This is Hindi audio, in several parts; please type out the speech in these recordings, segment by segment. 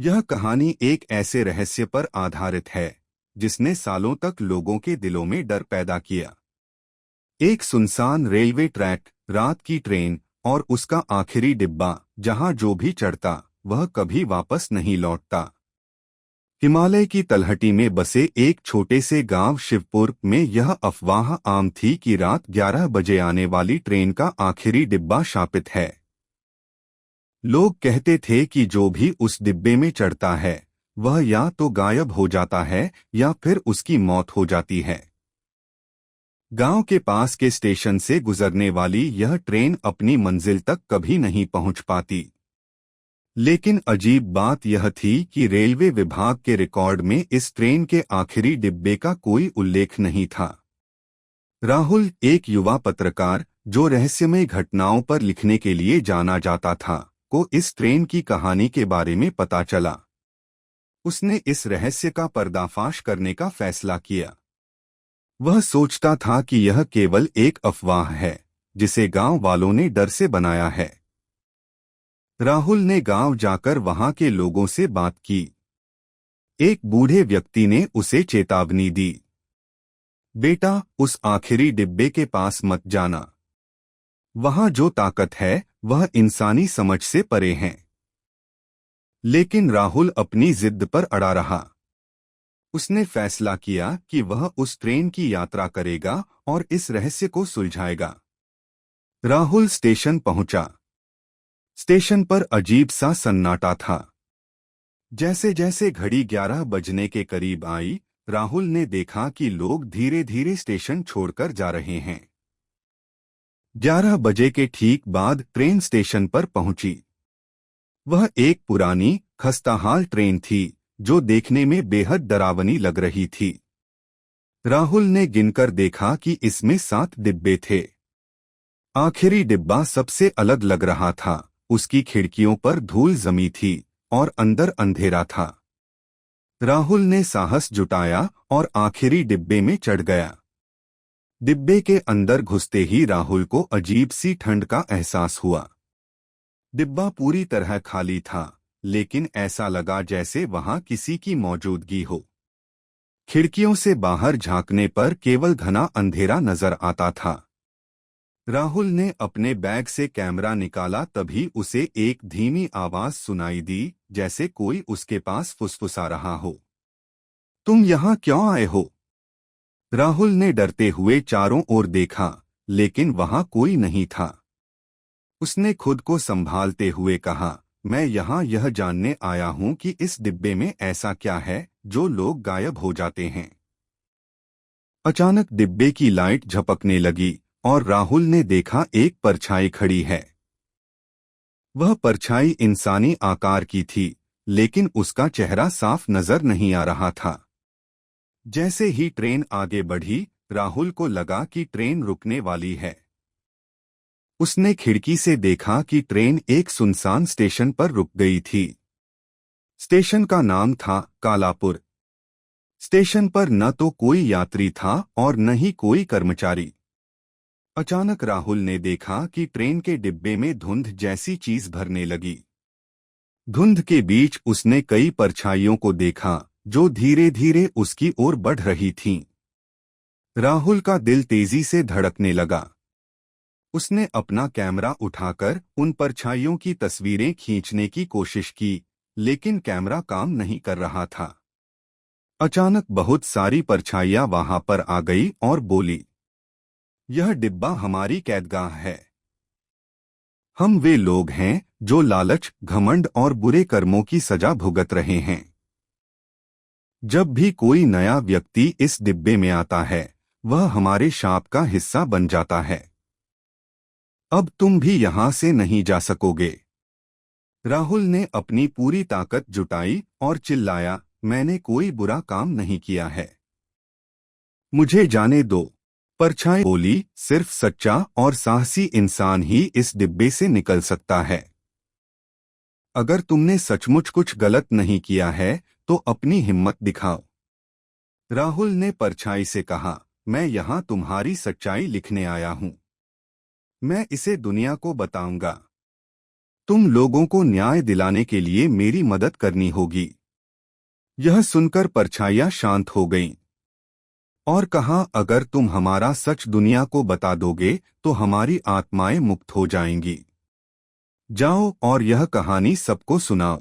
यह कहानी एक ऐसे रहस्य पर आधारित है जिसने सालों तक लोगों के दिलों में डर पैदा किया। एक सुनसान रेलवे ट्रैक, रात की ट्रेन और उसका आखिरी डिब्बा जहां जो भी चढ़ता वह कभी वापस नहीं लौटता। हिमालय की तलहटी में बसे एक छोटे से गांव शिवपुर में यह अफवाह आम थी कि रात 11 बजे आने वाली ट्रेन का आखिरी डिब्बा शापित है। लोग कहते थे कि जो भी उस डिब्बे में चढ़ता है वह या तो गायब हो जाता है या फिर उसकी मौत हो जाती है। गांव के पास के स्टेशन से गुजरने वाली यह ट्रेन अपनी मंजिल तक कभी नहीं पहुंच पाती। लेकिन अजीब बात यह थी कि रेलवे विभाग के रिकॉर्ड में इस ट्रेन के आखिरी डिब्बे का कोई उल्लेख नहीं था। राहुल, एक युवा पत्रकार जो रहस्यमय घटनाओं पर लिखने के लिए जाना जाता था, को इस ट्रेन की कहानी के बारे में पता चला। उसने इस रहस्य का पर्दाफाश करने का फैसला किया। वह सोचता था कि यह केवल एक अफवाह है जिसे गांव वालों ने डर से बनाया है। राहुल ने गांव जाकर वहां के लोगों से बात की। एक बूढ़े व्यक्ति ने उसे चेतावनी दी, बेटा, उस आखिरी डिब्बे के पास मत जाना। वहां जो ताकत है वह इंसानी समझ से परे है। लेकिन राहुल अपनी जिद पर अड़ा रहा। उसने फैसला किया कि वह उस ट्रेन की यात्रा करेगा और इस रहस्य को सुलझाएगा। राहुल स्टेशन पहुंचा। स्टेशन पर अजीब सा सन्नाटा था। जैसे जैसे घड़ी 11 बजने के करीब आई, राहुल ने देखा कि लोग धीरे धीरे स्टेशन छोड़कर जा रहे हैं। 11 बजे के ठीक बाद ट्रेन स्टेशन पर पहुंची। वह एक पुरानी, खस्ताहाल ट्रेन थी जो देखने में बेहद डरावनी लग रही थी। राहुल ने गिनकर देखा कि इसमें 7 डिब्बे थे। आखिरी डिब्बा सबसे अलग लग रहा था। उसकी खिड़कियों पर धूल जमी थी और अंदर अंधेरा था। राहुल ने साहस जुटाया और आखिरी डिब्बे में चढ़ गया। डिब्बे के अंदर घुसते ही राहुल को अजीब सी ठंड का एहसास हुआ। डिब्बा पूरी तरह खाली था, लेकिन ऐसा लगा जैसे वहां किसी की मौजूदगी हो। खिड़कियों से बाहर झांकने पर केवल घना अंधेरा नजर आता था। राहुल ने अपने बैग से कैमरा निकाला, तभी उसे एक धीमी आवाज सुनाई दी, जैसे कोई उसके पास फुसफुसा रहा हो। तुम यहाँ क्यों आए हो? राहुल ने डरते हुए चारों ओर देखा, लेकिन वहां कोई नहीं था। उसने खुद को संभालते हुए कहा, मैं यहाँ यह जानने आया हूँ कि इस डिब्बे में ऐसा क्या है जो लोग गायब हो जाते हैं। अचानक डिब्बे की लाइट झपकने लगी और राहुल ने देखा एक परछाई खड़ी है। वह परछाई इंसानी आकार की थी, लेकिन उसका चेहरा साफ नजर नहीं आ रहा था। जैसे ही ट्रेन आगे बढ़ी, राहुल को लगा कि ट्रेन रुकने वाली है। उसने खिड़की से देखा कि ट्रेन एक सुनसान स्टेशन पर रुक गई थी। स्टेशन का नाम था कालापुर। स्टेशन पर न तो कोई यात्री था और न ही कोई कर्मचारी। अचानक राहुल ने देखा कि ट्रेन के डिब्बे में धुंध जैसी चीज भरने लगी। धुंध के बीच उसने कई परछाइयों को देखा जो धीरे धीरे उसकी ओर बढ़ रही थीं। राहुल का दिल तेजी से धड़कने लगा। उसने अपना कैमरा उठाकर उन परछाइयों की तस्वीरें खींचने की कोशिश की, लेकिन कैमरा काम नहीं कर रहा था। अचानक बहुत सारी परछाइयां वहां पर आ गई और बोली, यह डिब्बा हमारी कैदगाह है। हम वे लोग हैं जो लालच, घमंड और बुरे कर्मों की सजा भुगत रहे हैं। जब भी कोई नया व्यक्ति इस डिब्बे में आता है, वह हमारे शाप का हिस्सा बन जाता है। अब तुम भी यहां से नहीं जा सकोगे। राहुल ने अपनी पूरी ताकत जुटाई और चिल्लाया, मैंने कोई बुरा काम नहीं किया है, मुझे जाने दो। परछाई बोली, सिर्फ सच्चा और साहसी इंसान ही इस डिब्बे से निकल सकता है। अगर तुमने सचमुच कुछ गलत नहीं किया है तो अपनी हिम्मत दिखाओ। राहुल ने परछाई से कहा, मैं यहाँ तुम्हारी सच्चाई लिखने आया हूँ। मैं इसे दुनिया को बताऊंगा। तुम लोगों को न्याय दिलाने के लिए मेरी मदद करनी होगी। यह सुनकर परछाइयां शांत हो गईं और कहा, अगर तुम हमारा सच दुनिया को बता दोगे तो हमारी आत्माएं मुक्त हो जाएंगी। जाओ और यह कहानी सबको सुनाओ।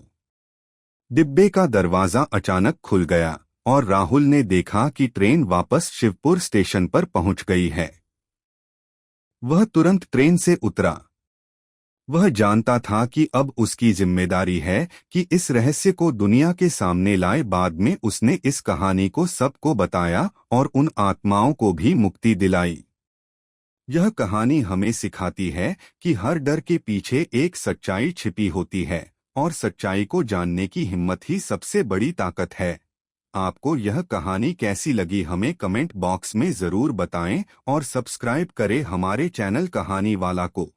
डिब्बे का दरवाजा अचानक खुल गया और राहुल ने देखा कि ट्रेन वापस शिवपुर स्टेशन पर पहुंच गई है। वह तुरंत ट्रेन से उतरा। वह जानता था कि अब उसकी जिम्मेदारी है कि इस रहस्य को दुनिया के सामने लाए। बाद में उसने इस कहानी को सबको बताया और उन आत्माओं को भी मुक्ति दिलाई। यह कहानी हमें सिखाती है कि हर डर के पीछे एक सच्चाई छिपी होती है और सच्चाई को जानने की हिम्मत ही सबसे बड़ी ताकत है। आपको यह कहानी कैसी लगी हमें कमेंट बॉक्स में जरूर बताएं और सब्सक्राइब करें हमारे चैनल कहानी वाला को।